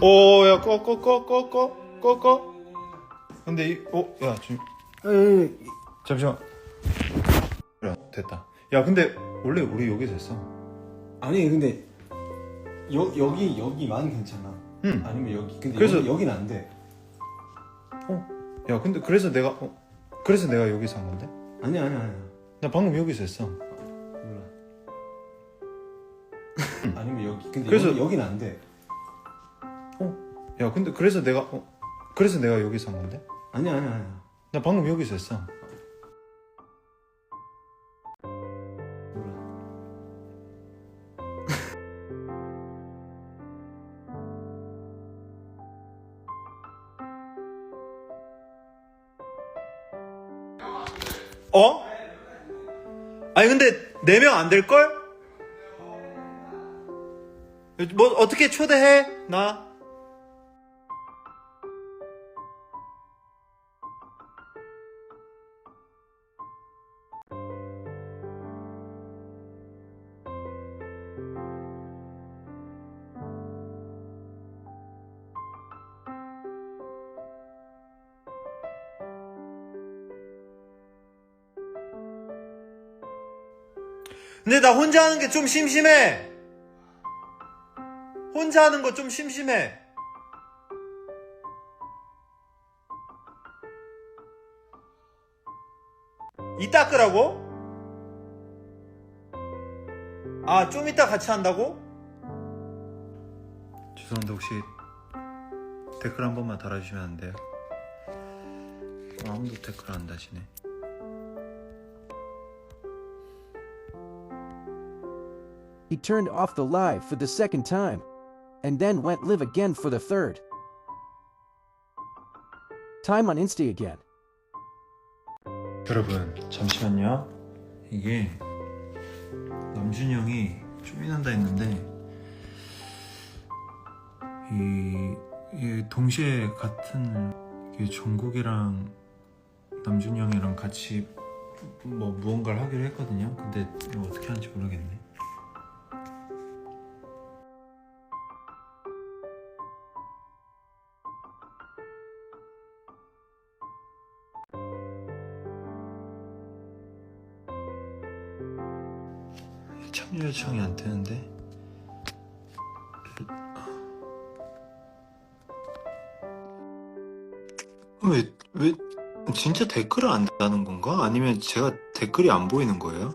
야, 꺼. 근데 야, 지금, 잠시만. 그래, 됐다. 야, 근데, 원래 우리 여기서 했어. 아니 근데 여기만 괜찮아. 응. 아니면 여기. 근데 그래서- 여기는 안 돼. 야, 근데, 그래서 내가 여기서 한 건데? 아니야. 나 방금 여기서 했어. 몰라. 아니면 여기. 근데 그래서- 여기는 안 돼. 야, 근데, 그래서 내가 여기서 한 건데? 아니야. 나 방금 여기서 했어. 몰라. 아니, 근데, 4명 안 될걸? 뭐, 어떻게 초대해? 나? 근데 나 혼자 하는 게 좀 심심해. 혼자 하는 거 좀 심심해. 이따 끄라고? 아, 좀 이따 같이 한다고? 죄송한데 혹시 댓글 한 번만 달아주시면 안 돼요? 아무도 댓글 안 다시네. He turned off the live for the second time, and then went live again for the third time on Insta again. 여러분 잠시만요. 이게 남준이 형이 쪼민한다 했는데 이 동시에 같은 정국이랑 남준이 형이랑 같이 뭐 무언가를 하기로 했거든요. 근데 이거 어떻게 하는지 모르겠네. 참여 요청이 안 되는데. 왜 진짜 댓글을 안 다는 건가? 아니면 제가 댓글이 안 보이는 거예요?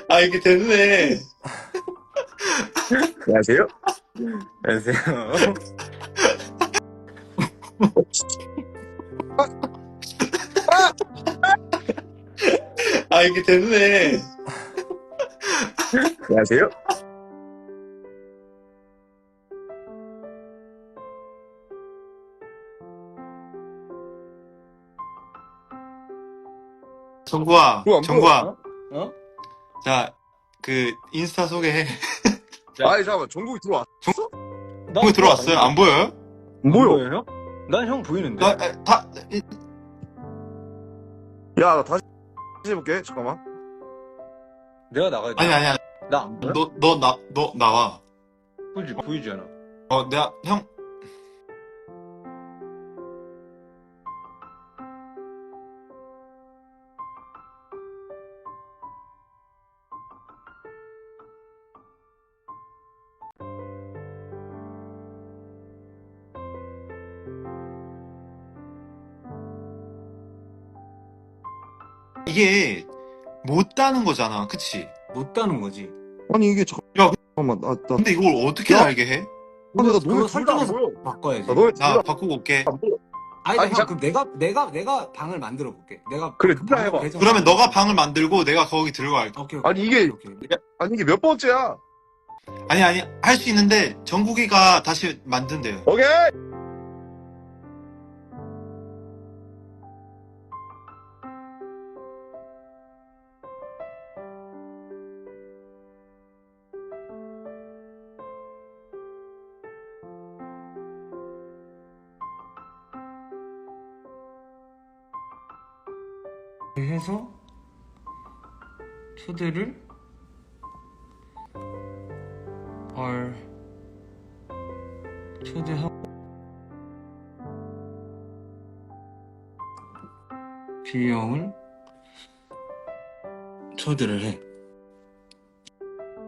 아, 이게 됐네. 안녕하세요. 안녕하세요. 아, 이게 됐네. 안녕하세요. 정구아, 그거 안 정구아. 보여? 어? 자, 그 인스타 소개해. 아니 잠깐만, 종국이 들어왔어? 정구 들어왔어요? 안 보여요? 뭐요? 난 형 보이는데. 야, 나 다시 해볼게. 잠깐만. 내가 나가야 돼. 아니야. 나안 보여? 너 나와. 보이잖아. 내가 형. 이게 못 따는 거잖아, 그치? 못 따는 거지. 아니 이게 야, 잠깐만, 나 근데 이걸 어떻게 야. 알게 해? 근데 나 그거 너네 둘다 안 설정에서 보여. 바꿔야지. 나 너네 나 둘다 바꾸고 올게. 안 보여. 아니, 아니, 형, 그럼 내가 방을 만들어 볼게. 내가 그래, 그 네가 방을 해봐. 배정- 그러면 너가 방을 만들고 내가 거기 들어갈게. 오케이. 아니 이게 오케이. 아니 이게 몇 번째야? 아니, 할 수 있는데 정국이가 다시 만든대요. 오케이. 해서 초대를 초대하고 B형을 초대를 해.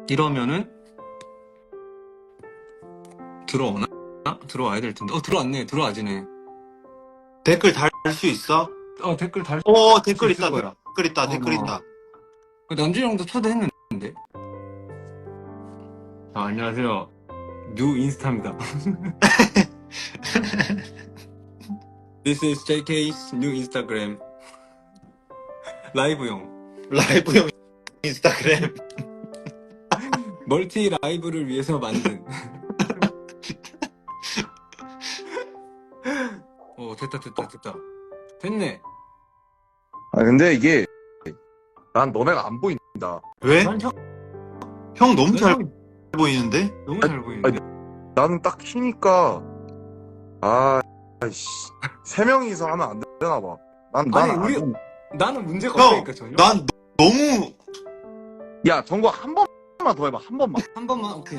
이러면은 들어오나? 들어와야 될 텐데. 들어왔네. 들어와지네. 댓글 달 수 있어? 댓글 달. 댓글 있을 있다. 거야. 댓글 있다. 댓글 뭐. 있다. 남준이 형도 초대했는데. 안녕하세요. 뉴 인스타입니다. This is JK's new Instagram. 라이브용. 라이브용 인스타그램. 멀티 라이브를 위해서 만든. 됐다. 됐네. 근데 이게 난 너네가 안 보인다. 왜? 난 형 너무 잘 형 보이는데? 너무 잘 보이는데. 나는 딱 키니까 아이씨 3명이서 하면 안 되나 봐. 나는 문제가 형, 없으니까 전혀. 난 너무 야 정국 한 번만 더 해봐. 한 번만. 한 번만 오케이.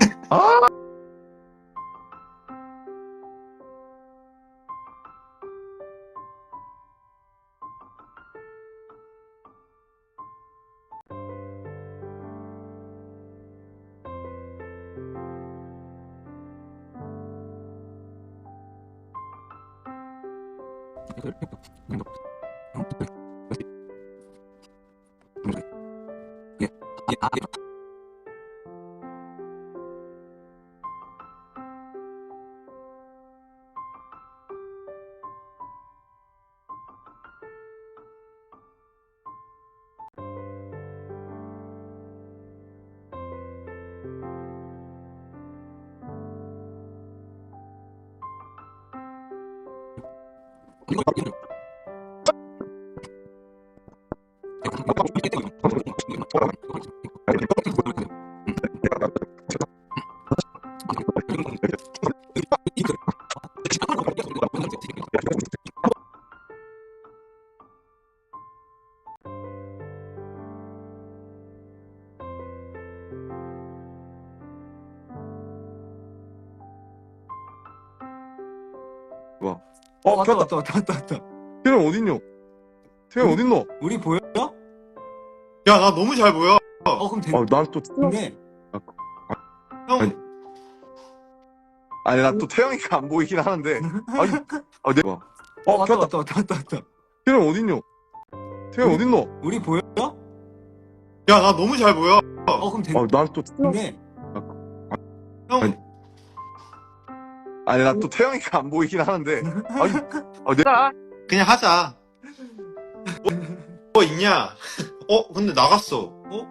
켰다. 왔다. 태영 어딨뇨? 태영 어딨노? 우리 보여? 야, 나 너무 잘 보여. 그럼 됐네. 난 또 형, 아니 난 또 태영이가 안 보이긴 하는데. 내가 켰다. 왔다. 태영 어딨뇨? 태영 어딨노? 우리 보여? 야, 나 너무 잘 보여. 그럼 됐네. 난 또 형, 아니 난 또 태영이가 안 보이긴 하는데. 내가 그냥 하자. 뭐 있냐? 근데 나갔어. 뭐야?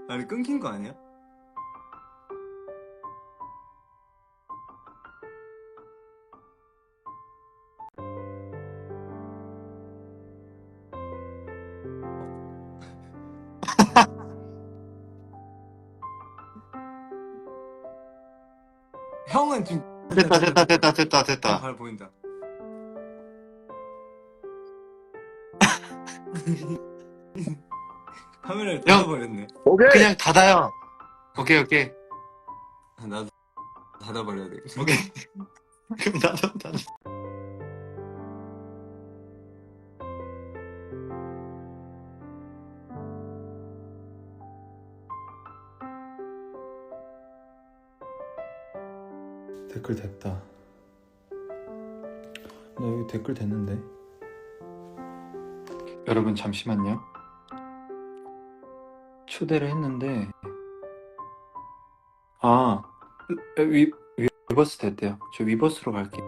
아니 끊긴 거 아니야? 형은 지금 됐다. 발 보인다. 카메라를 형. 닫아버렸네. 오케이. 그냥 닫아요. 오케이. 나도 닫아버려야 돼. 오케이. 그럼 닫아. 댓글 됐다. 나 여기 댓글 됐는데. 여러분 잠시만요. 초대를 했는데 위버스 됐대요. 저 위버스로 갈게요.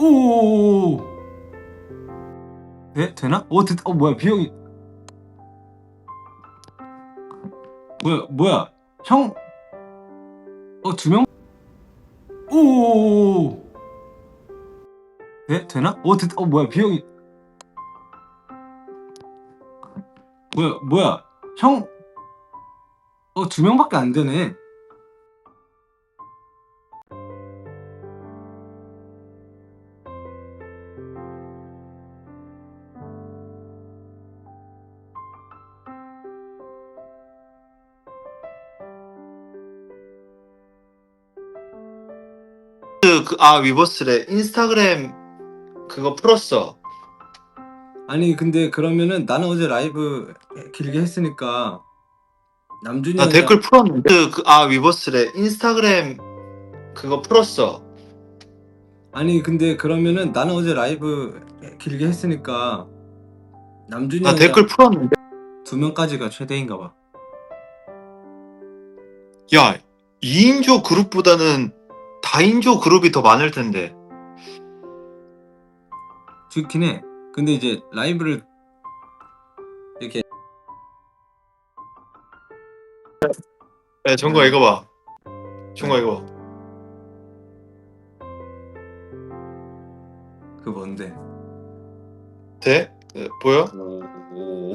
오. 네? 되나? 뭐야, 비형이. 뭐야. 형. 두 명? 오. 네? 되나? 뭐야, 비형이. 뭐야. 형. 두 명밖에 안 되네. 위버스래. 인스타그램 그거 풀었어. 아니, 근데 그러면은 나는 어제 라이브 길게 했으니까 남준이 나 형이랑 댓글 풀었는데. 위버스래. 인스타그램 그거 풀었어. 아니, 근데 그러면은 나는 어제 라이브 길게 했으니까 남준이 나 형이랑 댓글 풀었는데. 2명까지가 최대인가 봐. 야, 2인조 그룹보다는 다인조 그룹이 더 많을 텐데. 좋긴 해. 근데 이제 라이브를 이렇게 야, 정거 이거 봐. 정거 이거. 그 뭔데? 돼? 보여? 오.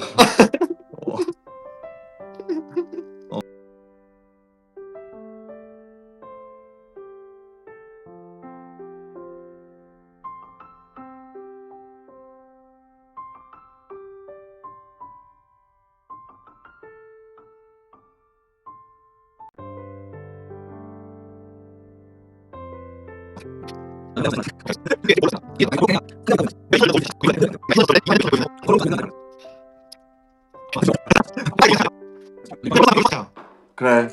그래.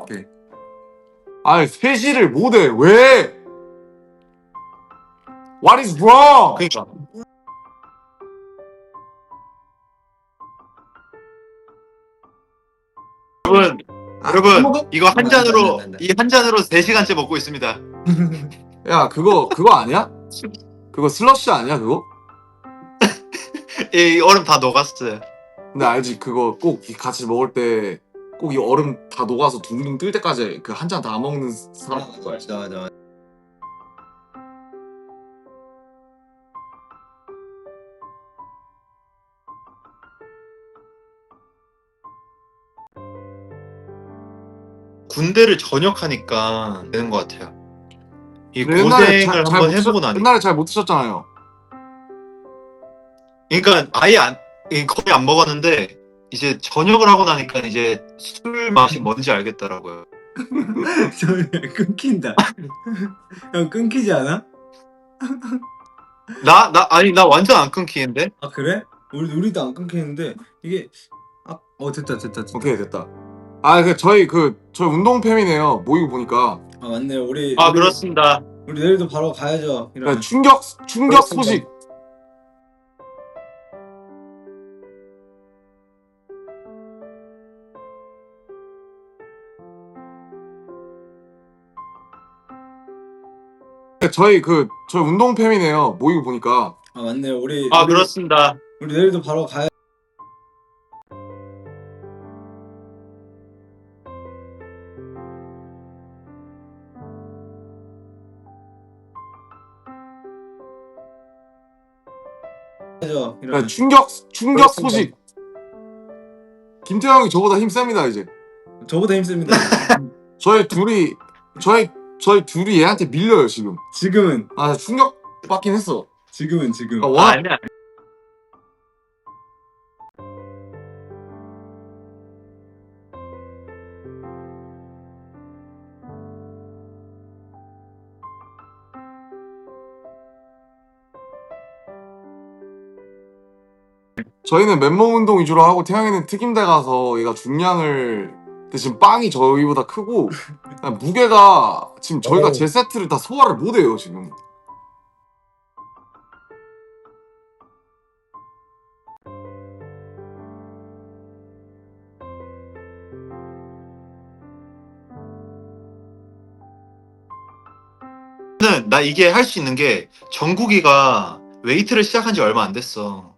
오케이. 아니, 셋이를 못해. 왜? What is wrong? 그니까. 여러분, 이거 한 잔으로, 안 돼. 이 한 잔으로 3시간째 먹고 있습니다. 야, 그거 아니야? 그거 슬러시 아니야, 그거? 이 얼음 다 녹았어요. 근데 알지? 그거 꼭 같이 먹을 때 꼭 이 얼음 다 녹아서 둥둥 뜰 때까지 그 한 잔 다 먹는 사람 그거 알지? 맞아. 군대를 전역하니까 되는 것 같아요. 이 근데 옛날에 고생을 한번 해보고 나니. 옛날에 잘 못 드셨잖아요. 그러니까 아예 거의 안 먹었는데 이제 전역을 하고 나니까 이제 술 맛이 뭔지 알겠더라고요. 저 끊긴다. 형 끊기지 않아? 나 완전 안 끊기는데? 아, 그래? 우리도 안 끊기는데 이게 됐다. 오케이, 됐다. 아, 저희 운동팸이네요. 모이고 보니까. 아, 맞네요. 우리 그렇습니다. 우리 내일도 바로 가야죠. 그러니까 이러면. 충격 그렇습니다. 소식. 저희 운동팸이네요. 모이고 보니까. 아, 맞네요. 우리 그렇습니다. 우리 내일도 바로 가야. 죠. 그러니까 충격 소식. 김태형이 저보다 힘셉니다 이제. 저보다 힘셉니다. 저희 둘이 얘한테 밀려요 지금. 지금은 아, 충격 받긴 했어. 지금. 아니야. 저희는 맨몸 운동 위주로 하고 태형이는 튀김대 가서 얘가 중량을 근데 지금 빵이 저희보다 크고 그냥 무게가 지금 저희가 제 세트를 다 소화를 못해요 지금. 나 이게 할 수 있는 게 정국이가 웨이트를 시작한 지 얼마 안 됐어.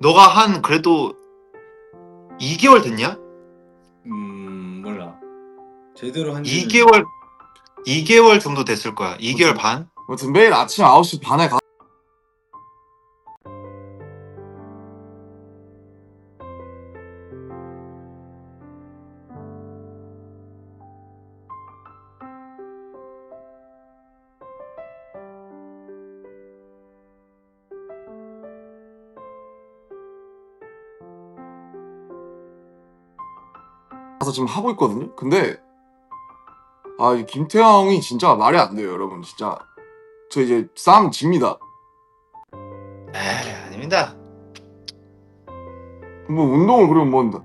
너가 한 그래도 2개월 됐냐? 몰라. 제대로 한 지는 2개월 정도 됐을 거야. 2개월 반? 아무튼 매일 아침 9시 반에 가. 가서 지금 하고 있거든요. 근데 이 김태형이 진짜 말이 안 돼요, 여러분. 진짜 저 이제 싸움 집니다. 에이, 아닙니다. 뭐 운동을 그러면 뭐 한다.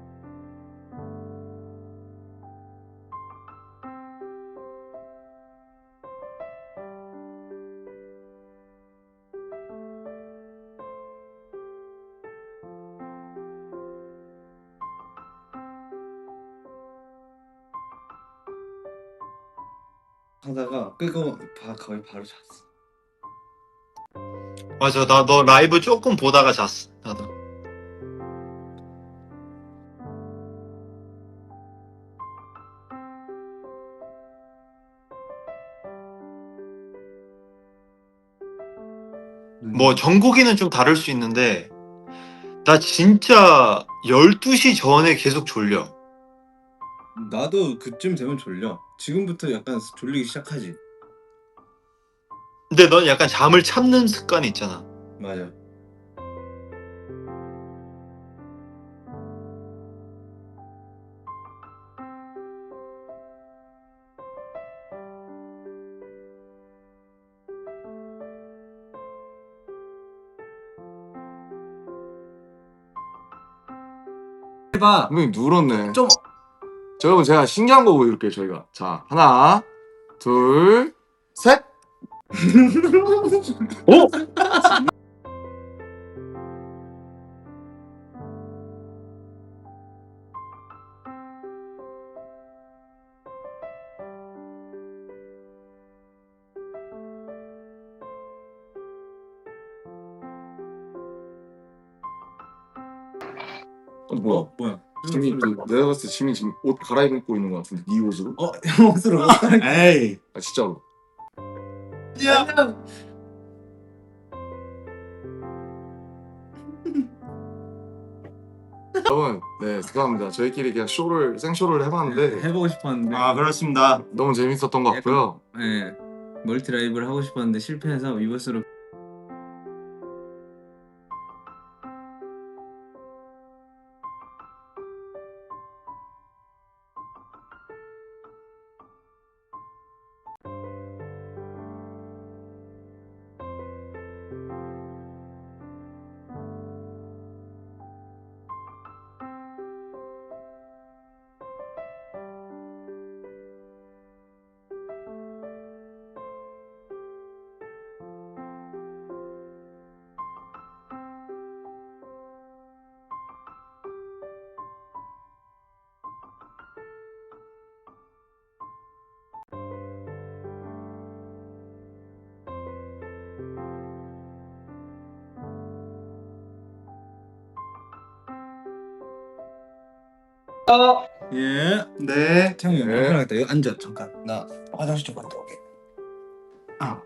하다가 끄고 거의 바로 잤어. 맞아, 나 너 라이브 조금 보다가 잤어. 나도. 뭐 정국이는 좀 다를 수 있는데 나 진짜 12시 전에 계속 졸려. 나도 그쯤 되면 졸려. 지금부터 약간 졸리기 시작하지. 근데 넌 약간 잠을 참는 습관이 있잖아. 맞아. 해봐. 분명히 누웠네. 좀. 자, 여러분 제가 신기한 거 보여줄게요. 저희가 자 하나 둘 셋. 오! 뭐야? 뭐야? 지민이 내가 봤을 때 지민이 지금 옷 갈아입고 있는 것 같은데 네 옷으로? 형 옷으로. 에이. 아 진짜로. 야. 여러분 네 죄송합니다. 저희끼리 그냥 생쇼를 해봤는데 해보고 싶었는데. 그렇습니다. 너무 재밌었던 것 같고요. 네. 멀티 라이브를 하고 싶었는데 실패해서 이것으로. 예. 네. 태형이 네. 불편하겠다. 여기 앉아 잠깐. 나 화장실 좀 갔다 오게. 야,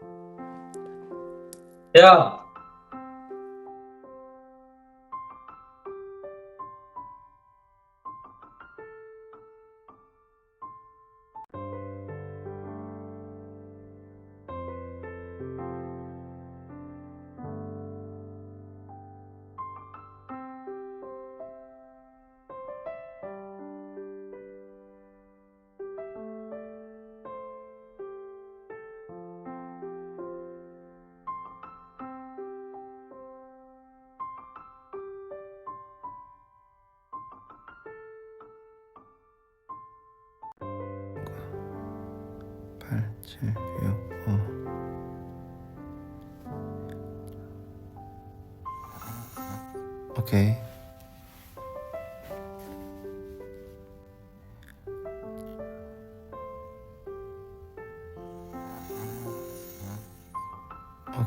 오케이.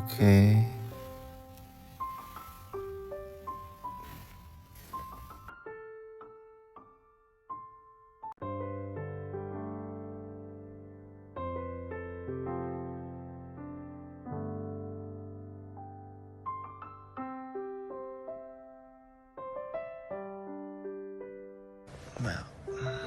오케이. 뭐야?